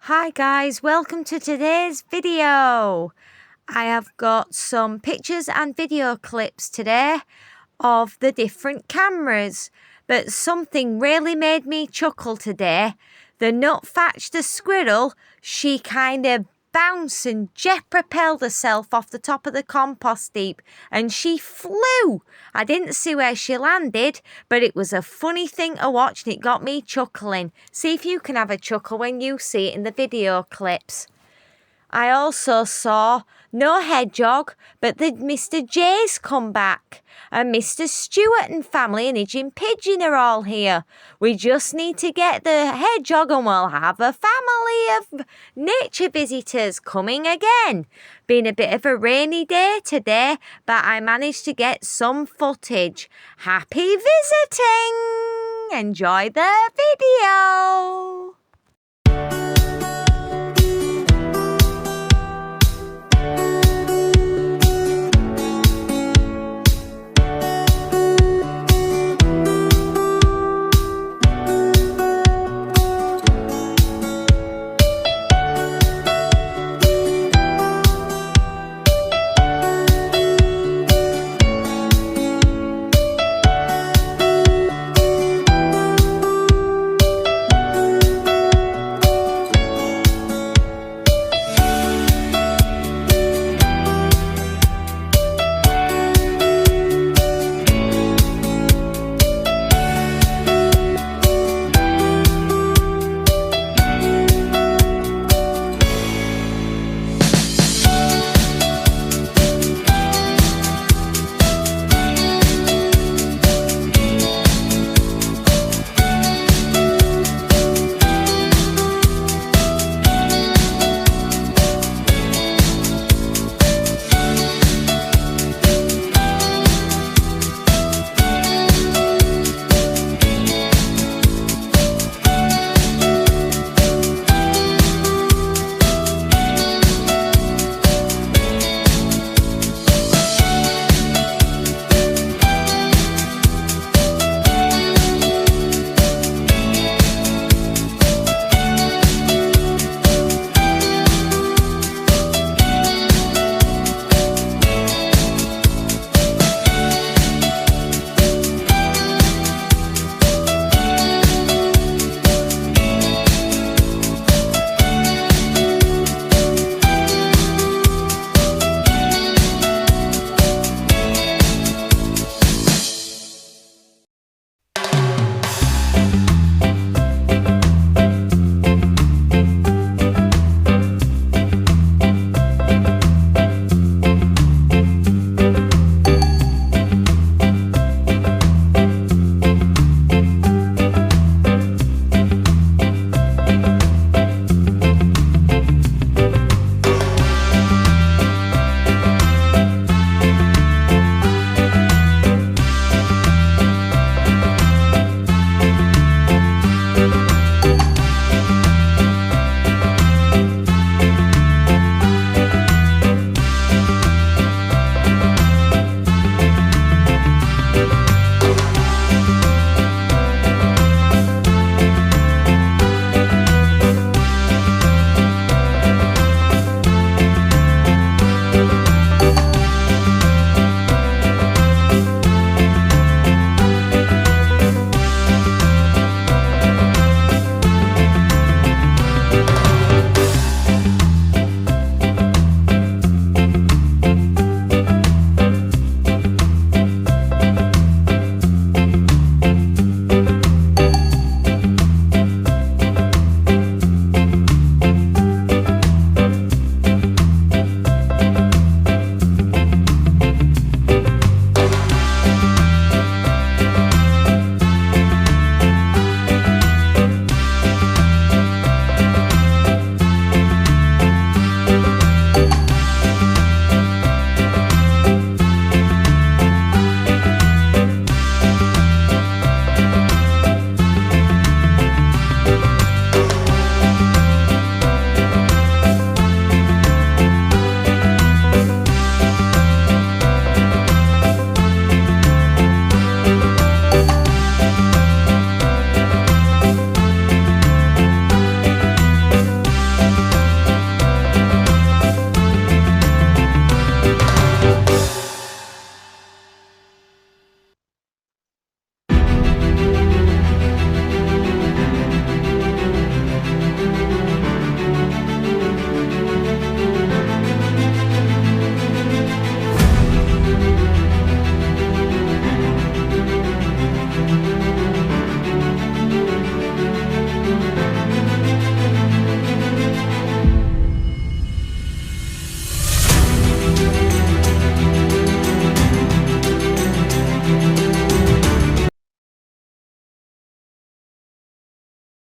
Hi guys, welcome to today's video. I have got some pictures and video clips today of the different cameras, but something really made me chuckle today. The Nutfatch the squirrel, she kind of bounced and jet propelled herself off the top of the compost heap and she flew. I didn't see where she landed, but it was a funny thing to watch and it got me chuckling. See if you can have a chuckle when you see it in the video clips. I also saw no hedgehog, but the Mr. J's come back. And Mr. Stewart and family and Pigeon Pigeon are all here. We just need to get the hedgehog and we'll have a family of nature visitors coming again. Been a bit of a rainy day today, but I managed to get some footage. Happy visiting! Enjoy the video!